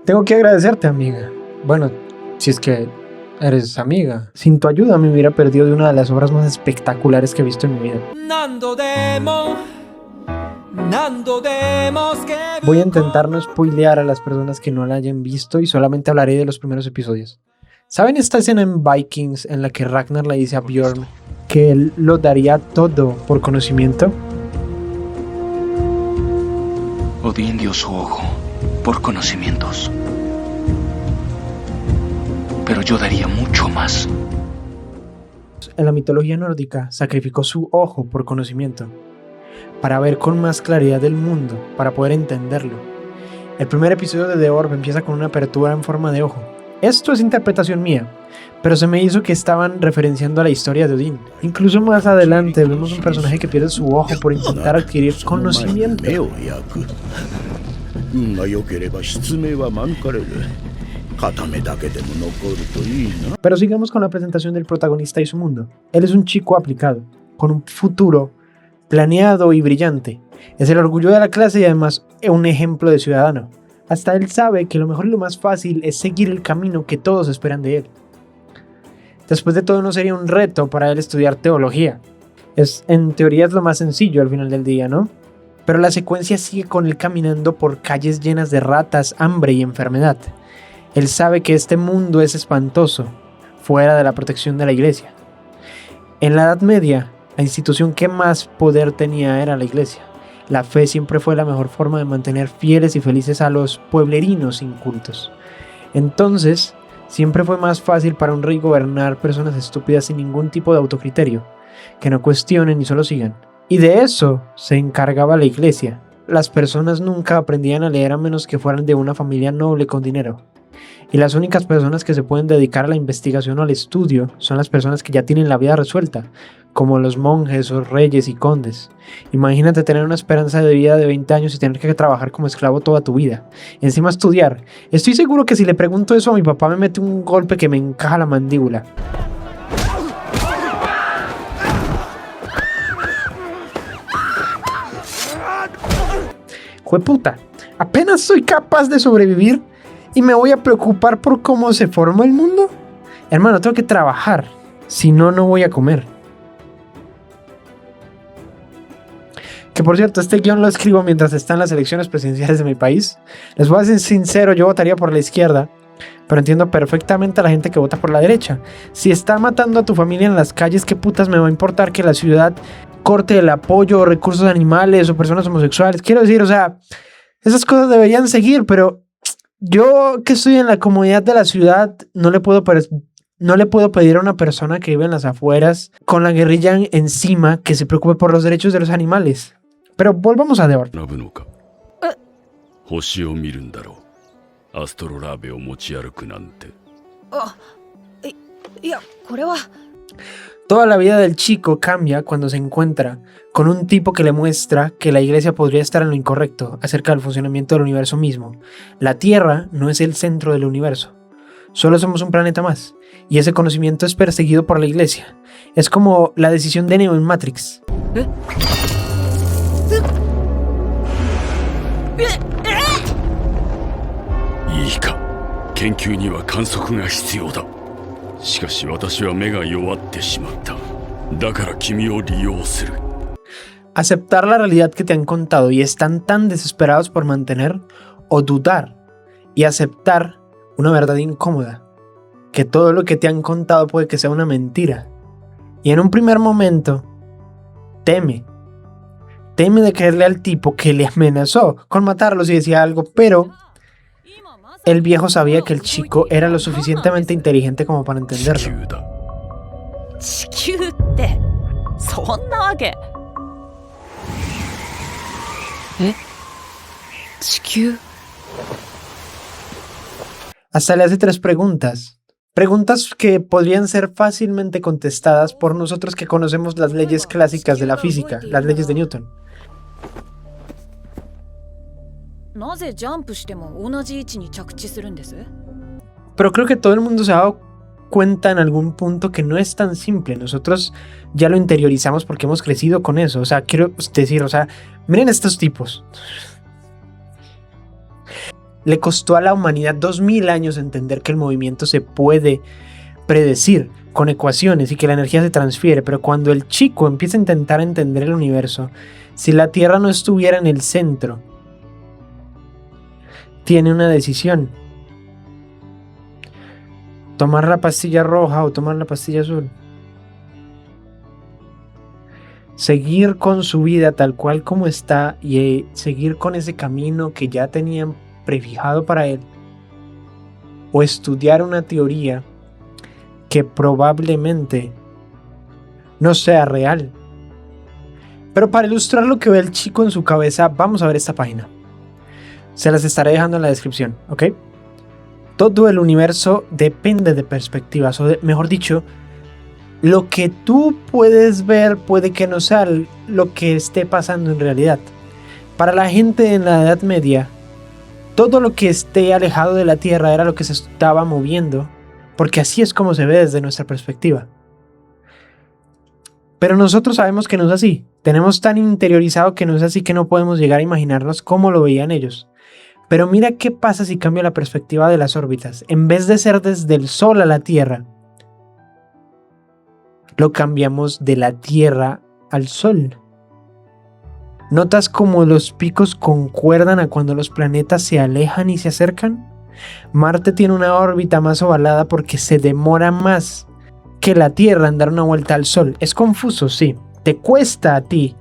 Tengo que agradecerte, amiga. Bueno, si es que eres amiga. Sin tu ayuda me hubiera perdido de una de las obras más espectaculares que he visto en mi vida. Voy a intentar no spoilear a las personas que no la hayan visto y solamente hablaré de los primeros episodios. ¿Saben esta escena en Vikings en la que Ragnar le dice a Bjorn que él lo daría todo por conocimiento? Odín dio su ojo por conocimientos. Pero yo daría mucho más. En la mitología nórdica sacrificó su ojo por conocimiento, para ver con más claridad el mundo, para poder entenderlo. El primer episodio de The Orb empieza con una apertura en forma de ojo. Esto es interpretación mía, pero se me hizo que estaban referenciando a la historia de Odín. Incluso más adelante vemos un personaje que pierde su ojo por intentar adquirir conocimiento. Pero sigamos con la presentación del protagonista y su mundo. Él es un chico aplicado, con un futuro planeado y brillante. Es el orgullo de la clase y además un ejemplo de ciudadano. Hasta él sabe que lo mejor y lo más fácil es seguir el camino que todos esperan de él. Después de todo, no sería un reto para él estudiar teología. En teoría es lo más sencillo al final del día, ¿no? Pero la secuencia sigue con él caminando por calles llenas de ratas, hambre y enfermedad. Él sabe que este mundo es espantoso, fuera de la protección de la iglesia. En la Edad Media, la institución que más poder tenía era la iglesia. La fe siempre fue la mejor forma de mantener fieles y felices a los pueblerinos incultos. Entonces, siempre fue más fácil para un rey gobernar personas estúpidas sin ningún tipo de autocriterio, que no cuestionen y solo sigan. Y de eso se encargaba la iglesia. Las personas nunca aprendían a leer a menos que fueran de una familia noble con dinero. Y las únicas personas que se pueden dedicar a la investigación o al estudio son las personas que ya tienen la vida resuelta, como los monjes o reyes y condes. Imagínate tener una esperanza de vida de 20 años y tener que trabajar como esclavo toda tu vida. Y encima estudiar. Estoy seguro que si le pregunto eso a mi papá me mete un golpe que me encaja la mandíbula. Jueputa, apenas soy capaz de sobrevivir y me voy a preocupar por cómo se forma el mundo. Hermano, tengo que trabajar, si no, no voy a comer. Que por cierto, este guión lo escribo mientras están las elecciones presidenciales de mi país. Les voy a ser sincero, yo votaría por la izquierda, pero entiendo perfectamente a la gente que vota por la derecha. Si está matando a tu familia en las calles, ¿qué putas me va a importar que la ciudad corte el apoyo o recursos animales o personas homosexuales? Quiero decir, o sea, esas cosas deberían seguir, pero yo que estoy en la comodidad de la ciudad no le puedo pedir a una persona que vive en las afueras con la guerrilla encima que se preocupe por los derechos de los animales. Pero volvamos a The Orb. Toda la vida del chico cambia cuando se encuentra con un tipo que le muestra que la iglesia podría estar en lo incorrecto acerca del funcionamiento del universo mismo. La Tierra no es el centro del universo. Solo somos un planeta más. Y ese conocimiento es perseguido por la iglesia. Es como la decisión de Neo en Matrix. Aceptar la realidad que te han contado y están tan desesperados por mantener, o dudar y aceptar una verdad incómoda, que todo lo que te han contado puede que sea una mentira. Y en un primer momento, teme de creerle al tipo que le amenazó con matarlo si decía algo, pero el viejo sabía que el chico era lo suficientemente inteligente como para entenderlo. Hasta le hace 3 preguntas. Preguntas que podrían ser fácilmente contestadas por nosotros que conocemos las leyes clásicas de la física, las leyes de Newton. Pero creo que todo el mundo se ha dado cuenta en algún punto que no es tan simple. Nosotros ya lo interiorizamos porque hemos crecido con eso. O sea, quiero decir, miren estos tipos. Le costó a la humanidad 2000 años entender que el movimiento se puede predecir con ecuaciones y que la energía se transfiere, pero cuando el chico empieza a intentar entender el universo, si la Tierra no estuviera en el centro, tiene una decisión: tomar la pastilla roja o tomar la pastilla azul. Seguir con su vida tal cual como está y seguir con ese camino que ya tenían prefijado para él, o estudiar una teoría que probablemente no sea real. Pero para ilustrar lo que ve el chico en su cabeza, vamos a ver esta página. Se las estaré dejando en la descripción, ¿ok? Todo el universo depende de perspectivas, o mejor dicho, lo que tú puedes ver puede que no sea lo que esté pasando en realidad. Para la gente en la Edad Media, todo lo que esté alejado de la Tierra era lo que se estaba moviendo, porque así es como se ve desde nuestra perspectiva. Pero nosotros sabemos que no es así. Tenemos tan interiorizado que no es así, que no podemos llegar a imaginarnos cómo lo veían ellos. Pero mira qué pasa si cambia la perspectiva de las órbitas. En vez de ser desde el Sol a la Tierra, lo cambiamos de la Tierra al Sol. ¿Notas cómo los picos concuerdan a cuando los planetas se alejan y se acercan? Marte tiene una órbita más ovalada porque se demora más que la Tierra en dar una vuelta al Sol. Es confuso, sí. Te cuesta a ti.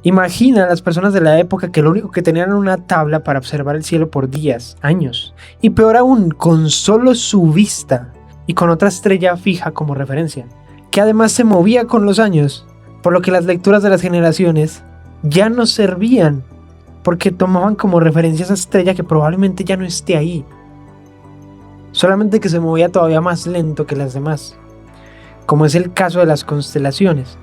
Imagina a las personas de la época que lo único que tenían era una tabla para observar el cielo por días, años. Y peor aún, con solo su vista y con otra estrella fija como referencia, que además se movía con los años, por lo que las lecturas de las generaciones ya no servían, porque tomaban como referencia esa estrella que probablemente ya no esté ahí, solamente que se movía todavía más lento que las demás, como es el caso de las constelaciones,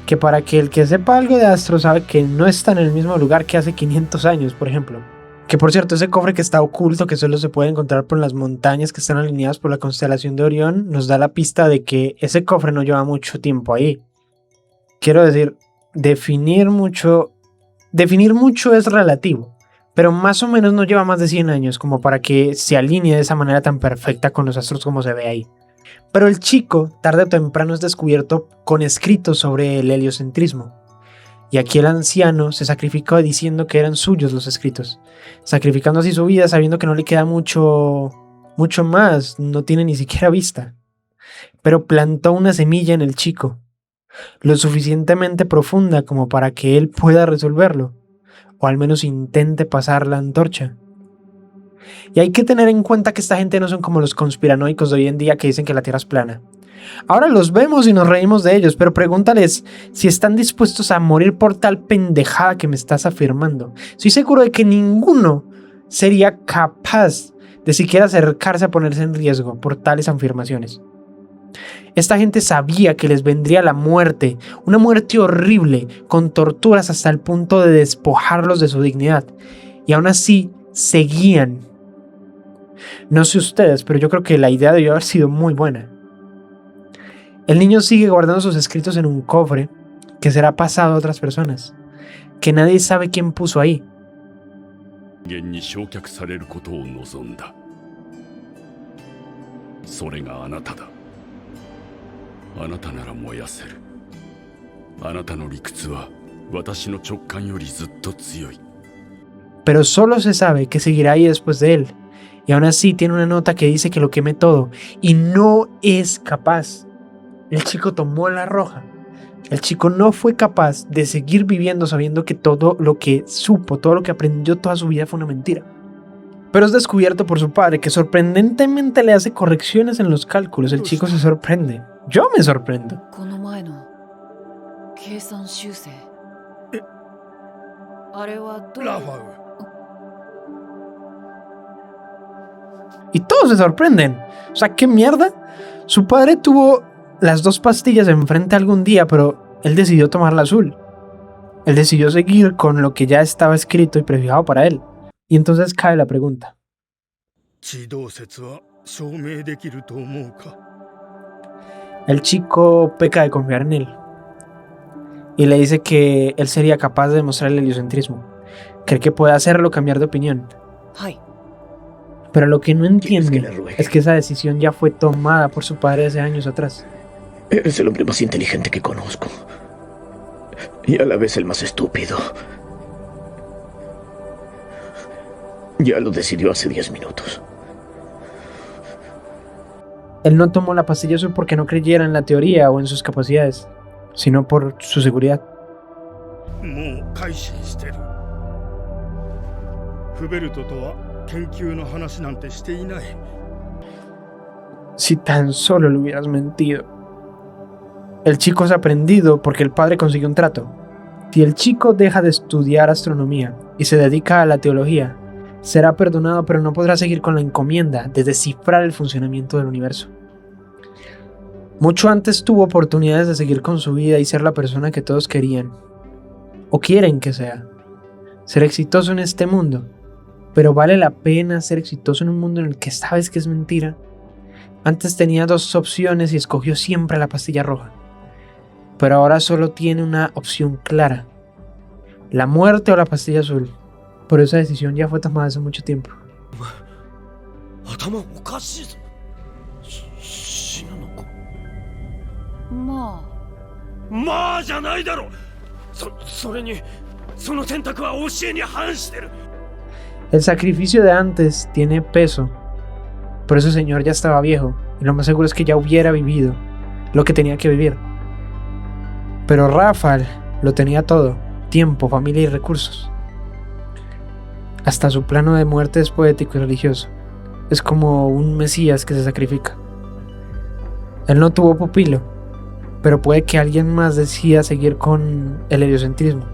que para que el que sepa algo de astros sabe que no están en el mismo lugar que hace 500 años, por ejemplo. Que por cierto, ese cofre que está oculto, que solo se puede encontrar por las montañas que están alineadas por la constelación de Orión, nos da la pista de que ese cofre no lleva mucho tiempo ahí. Quiero decir, definir mucho es relativo, pero más o menos no lleva más de 100 años como para que se alinee de esa manera tan perfecta con los astros como se ve ahí. Pero el chico, tarde o temprano, es descubierto con escritos sobre el heliocentrismo. Y aquí el anciano se sacrificó diciendo que eran suyos los escritos, sacrificando así su vida sabiendo que no le queda mucho más, no tiene ni siquiera vista. Pero plantó una semilla en el chico, lo suficientemente profunda como para que él pueda resolverlo, o al menos intente pasar la antorcha. Y hay que tener en cuenta que esta gente no son como los conspiranoicos de hoy en día que dicen que la Tierra es plana. Ahora los vemos y nos reímos de ellos, pero pregúntales si están dispuestos a morir por tal pendejada que me estás afirmando. Estoy seguro de que ninguno sería capaz de siquiera acercarse a ponerse en riesgo por tales afirmaciones. Esta gente sabía que les vendría la muerte, una muerte horrible, con torturas hasta el punto de despojarlos de su dignidad, y aún así seguían. No sé ustedes, pero yo creo que la idea debió haber sido muy buena. El niño sigue guardando sus escritos en un cofre que será pasado a otras personas, que nadie sabe quién puso ahí. Pero solo se sabe que seguirá ahí después de él, y aún así tiene una nota que dice que lo queme todo, y no es capaz. El chico tomó la roja. El chico no fue capaz de seguir viviendo sabiendo que todo lo que supo, todo lo que aprendió toda su vida fue una mentira. Pero es descubierto por su padre, que sorprendentemente le hace correcciones en los cálculos. El chico se sorprende. Yo me sorprendo. Y todos se sorprenden. O sea, ¿qué mierda? Su padre tuvo las dos pastillas enfrente algún día, pero él decidió tomar la azul. Él decidió seguir con lo que ya estaba escrito y prefijado para él. Y entonces cae la pregunta. El chico peca de confiar en él y le dice que él sería capaz de demostrar el heliocentrismo. Cree que puede hacerlo cambiar de opinión. Pero lo que no ¿Quieres que entiende le ruegue? es que esa decisión ya fue tomada por su padre hace años atrás. Eres el hombre más inteligente que conozco. Y a la vez el más estúpido. Ya lo decidió hace 10 minutos. Él no tomó la pastilla azul porque no creyera en la teoría o en sus capacidades, sino por su seguridad. もう改心してる。フベルトとは研究の話なんてしていない。 Si tan solo le hubieras mentido. El chico es aprendido porque el padre consiguió un trato. Si el chico deja de estudiar astronomía y se dedica a la teología, será perdonado, pero no podrá seguir con la encomienda de descifrar el funcionamiento del universo. Mucho antes tuvo oportunidades de seguir con su vida y ser la persona que todos querían, o quieren que sea. Ser exitoso en este mundo. Pero ¿vale la pena ser exitoso en un mundo en el que sabes que es mentira? Antes tenía 2 opciones y escogió siempre la pastilla roja. Pero ahora solo tiene una opción clara: la muerte o la pastilla azul. Pero esa decisión ya fue tomada hace mucho tiempo. 頭おかしいぞ。死ぬのか。まあまあじゃないだろ。それにその選択は教えに反してる。 El sacrificio de antes tiene peso. Pero ese señor ya estaba viejo y lo más seguro es que ya hubiera vivido lo que tenía que vivir. Pero Rafael lo tenía todo: tiempo, familia y recursos. Hasta su plano de muerte es poético y religioso. Es como un mesías que se sacrifica. Él no tuvo pupilo, pero puede que alguien más decida seguir con el heliocentrismo.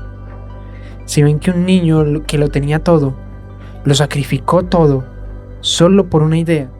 Si ven que un niño que lo tenía todo, lo sacrificó todo, solo por una idea,